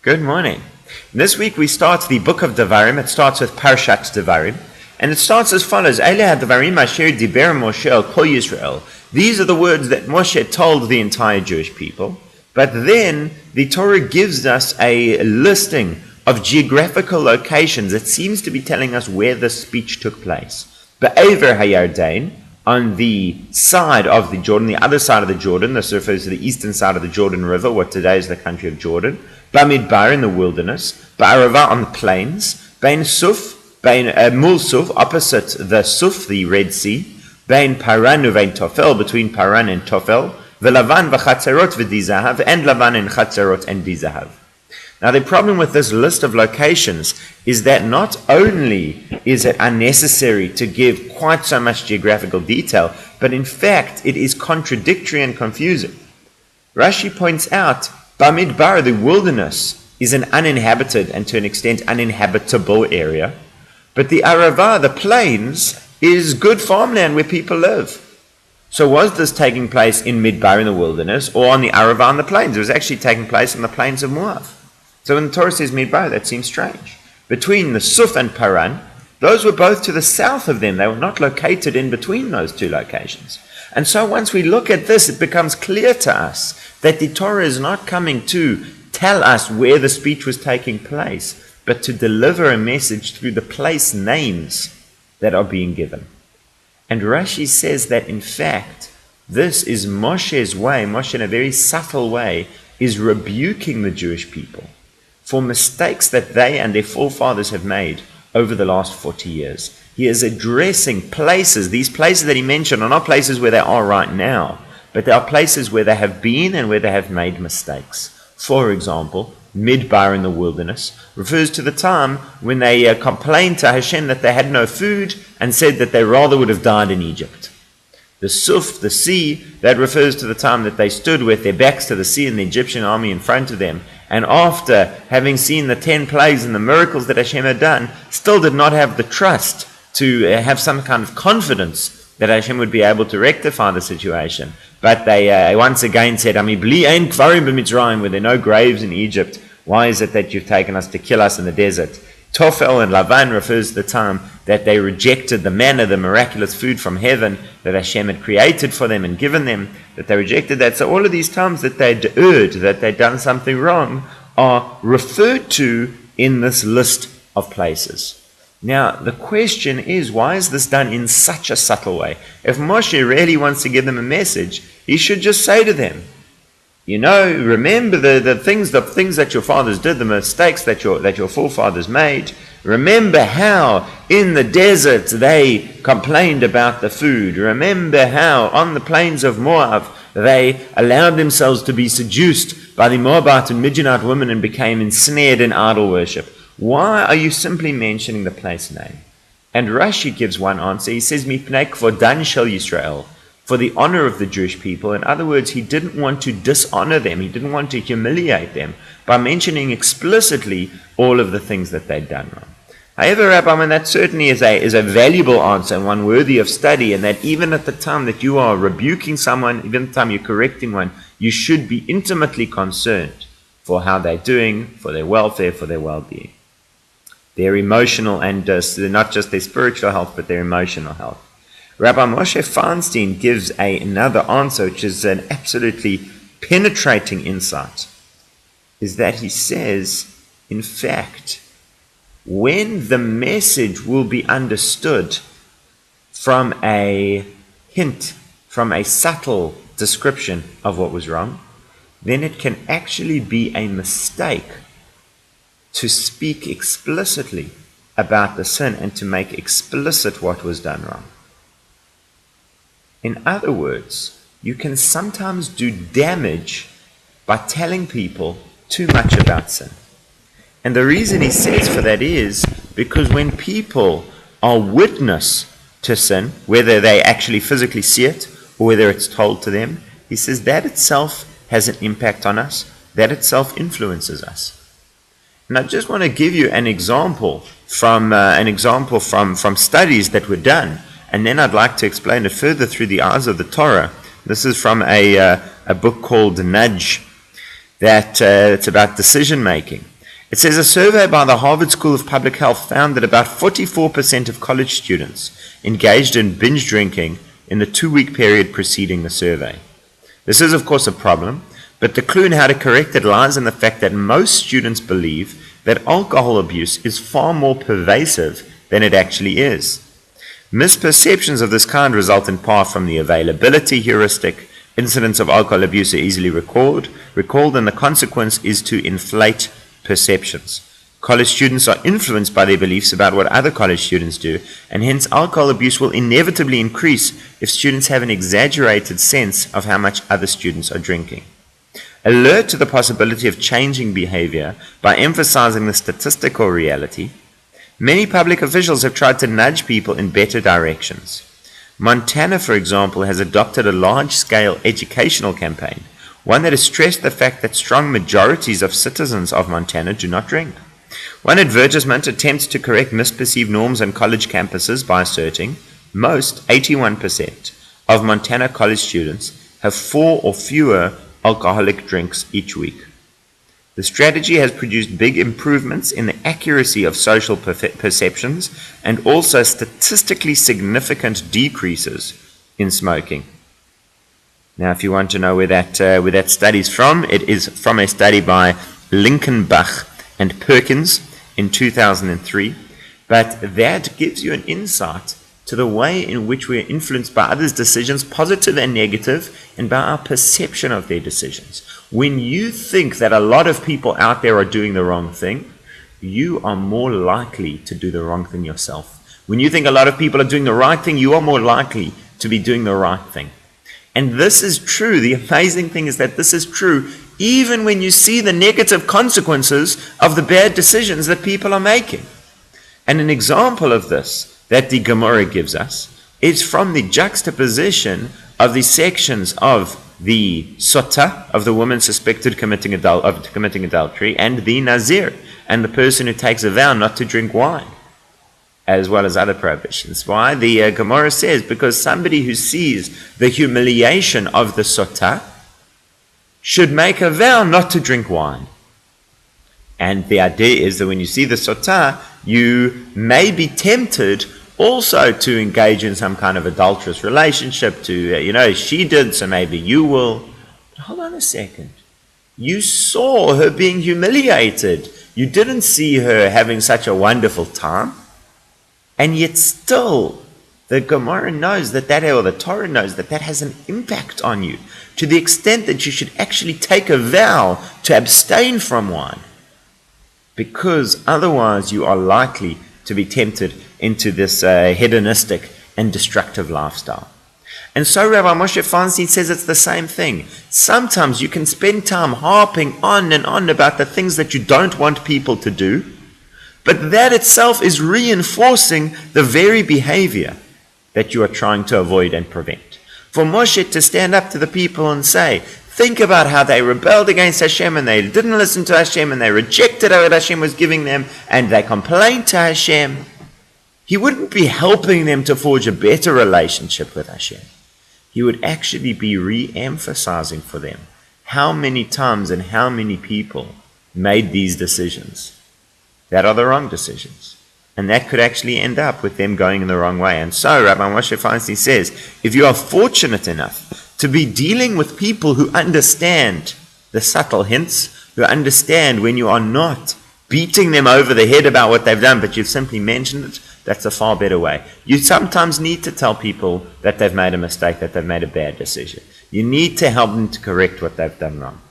Good morning. This week we start the book of Devarim. It starts with Parshat Devarim. And it starts as follows. Devarim asher diber Moshe al kol Yisrael. These are the words that Moshe told the entire Jewish people. But then the Torah gives us a listing of geographical locations. It seems to be telling us where this speech took place. Be'ever hayardain, on the side of the Jordan, the other side of the Jordan. This refers to the eastern side of the Jordan River, what today is the country of Jordan. Bamidbar, in the wilderness. Ba'arava, on the plains. Bain Suf, Mul Suf, opposite the Suf, the Red Sea. Bain Paran uvein Tofel, between Paran and Tofel. V'Lavan v'Chatzerot v'Dizahav, and Lavan and Chatzerot and Dizahav. Now the problem with this list of locations is that not only is it unnecessary to give quite so much geographical detail, but in fact it is contradictory and confusing. Rashi points out, Bamidbar, the wilderness, is an uninhabited and to an extent uninhabitable area, but the Arava, the plains, is good farmland where people live. So was this taking place in Midbar in the wilderness or on the Arava on the plains? It was actually taking place on the plains of Moab. So when the Torah says Midbar, that seems strange. Between the Suf and Paran, those were both to the south of them. They were not located in between those two locations. And so once we look at this, it becomes clear to us that the Torah is not coming to tell us where the speech was taking place, but to deliver a message through the place names that are being given. And Rashi says that in fact, this is Moshe's way. Moshe, in a very subtle way, is rebuking the Jewish people for mistakes that they and their forefathers have made over the last 40 years. He is addressing places. These places that he mentioned are not places where they are right now, but they are places where they have been and where they have made mistakes. For example, Midbar in the wilderness refers to the time when they complained to Hashem that they had no food and said that they rather would have died in Egypt. The Suf, the sea, that refers to the time that they stood with their backs to the sea and the Egyptian army in front of them, and after having seen the 10 plagues and the miracles that Hashem had done, still did not have the trust to have some kind of confidence that Hashem would be able to rectify the situation. But they once again said, Bli ein kvarim b'Mitzrayim, were there no graves in Egypt? Why is it that you've taken us to kill us in the desert? Tofel and Lavan refers to the time that they rejected the manna, the miraculous food from heaven that Hashem had created for them and given them, that they rejected that. So all of these times that they'd erred, that they'd done something wrong, are referred to in this list of places. Now, the question is, why is this done in such a subtle way? If Moshe really wants to give them a message, he should just say to them, remember the things that your fathers did, the mistakes that your forefathers made. Remember how in the desert they complained about the food. Remember how on the plains of Moab they allowed themselves to be seduced by the Moabite and Midianite women and became ensnared in idol worship. Why are you simply mentioning the place name? And Rashi gives one answer. He says, Mipnei kvodan shel Yisrael, for the honor of the Jewish people. In other words, he didn't want to dishonor them. He didn't want to humiliate them by mentioning explicitly all of the things that they'd done wrong. However, Rabbi, that certainly is a valuable answer and one worthy of study, and that even at the time that you are rebuking someone, even at the time you're correcting one, you should be intimately concerned for how they're doing, for their welfare, for their well-being. Their emotional and not just their spiritual health, but their emotional health. Rabbi Moshe Feinstein gives another answer, which is an absolutely penetrating insight, is that he says, in fact, when the message will be understood from a hint, from a subtle description of what was wrong, then it can actually be a mistake to speak explicitly about the sin and to make explicit what was done wrong. In other words, you can sometimes do damage by telling people too much about sin. And the reason he says for that is because when people are witness to sin, whether they actually physically see it or whether it's told to them, he says that itself has an impact on us, that itself influences us. And I just want to give you an example from studies that were done, and then I'd like to explain it further through the eyes of the Torah. This is from a book called Nudge, that it's about decision making. It says a survey by the Harvard School of Public Health found that about 44% of college students engaged in binge drinking in the 2-week period preceding the survey. This is, of course, a problem, but the clue in how to correct it lies in the fact that most students believe that alcohol abuse is far more pervasive than it actually is. Misperceptions of this kind result in part from the availability heuristic. Incidents of alcohol abuse are easily recalled, and the consequence is to inflate perceptions. College students are influenced by their beliefs about what other college students do, and hence alcohol abuse will inevitably increase if students have an exaggerated sense of how much other students are drinking. Alert to the possibility of changing behavior by emphasizing the statistical reality, many public officials have tried to nudge people in better directions. Montana, for example, has adopted a large-scale educational campaign, one that has stressed the fact that strong majorities of citizens of Montana do not drink. One advertisement attempts to correct misperceived norms on college campuses by asserting most, 81%, of Montana college students have 4 or fewer alcoholic drinks each week. The strategy has produced big improvements in the accuracy of social perceptions and also statistically significant decreases in smoking. Now, if you want to know where that study is from, it is from a study by Linkenbach and Perkins in 2003. But that gives you an insight to the way in which we are influenced by others' decisions, positive and negative, and by our perception of their decisions. When you think that a lot of people out there are doing the wrong thing, you are more likely to do the wrong thing yourself. When you think a lot of people are doing the right thing, you are more likely to be doing the right thing. And this is true. The amazing thing is that this is true even when you see the negative consequences of the bad decisions that people are making. And an example of this that the Gemara gives us is from the juxtaposition of the sections of the sota, of the woman suspected of committing adultery, and the nazir, and the person who takes a vow not to drink wine, as well as other prohibitions. Why? The Gemara says, because somebody who sees the humiliation of the sota should make a vow not to drink wine. And the idea is that when you see the sota, you may be tempted also to engage in some kind of adulterous relationship, to, she did, so maybe you will. But hold on a second. You saw her being humiliated. You didn't see her having such a wonderful time. And yet still, the Gemara knows or the Torah knows that has an impact on you, to the extent that you should actually take a vow to abstain from wine, because otherwise you are likely to be tempted into this hedonistic and destructive lifestyle. And so Rabbi Moshe Feinstein says it's the same thing. Sometimes you can spend time harping on and on about the things that you don't want people to do, but that itself is reinforcing the very behavior that you are trying to avoid and prevent. For Moshe to stand up to the people and say, think about how they rebelled against Hashem and they didn't listen to Hashem and they rejected what Hashem was giving them and they complained to Hashem, he wouldn't be helping them to forge a better relationship with Hashem. He would actually be re-emphasizing for them how many times and how many people made these decisions that are the wrong decisions. And that could actually end up with them going in the wrong way. And so Rabbi Moshe Feinstein says, if you are fortunate enough to be dealing with people who understand the subtle hints, who understand when you are not beating them over the head about what they've done, but you've simply mentioned it, that's a far better way. You sometimes need to tell people that they've made a mistake, that they've made a bad decision. You need to help them to correct what they've done wrong.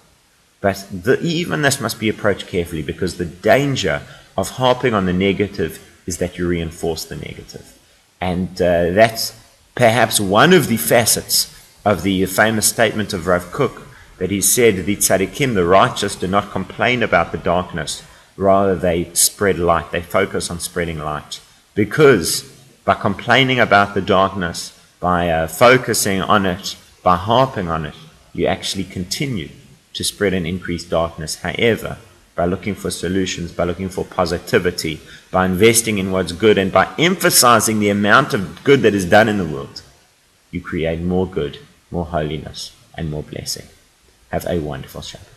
But even this must be approached carefully, because the danger of harping on the negative is that you reinforce the negative. And that's perhaps one of the facets of the famous statement of Rav Kook, that he said, the tzaddikim, the righteous, do not complain about the darkness, rather they spread light, they focus on spreading light. Because by complaining about the darkness, by focusing on it, by harping on it, you actually continue to spread and increase darkness. However, by looking for solutions, by looking for positivity, by investing in what's good, and by emphasizing the amount of good that is done in the world, you create more good, more holiness, and more blessing. Have a wonderful Shabbat.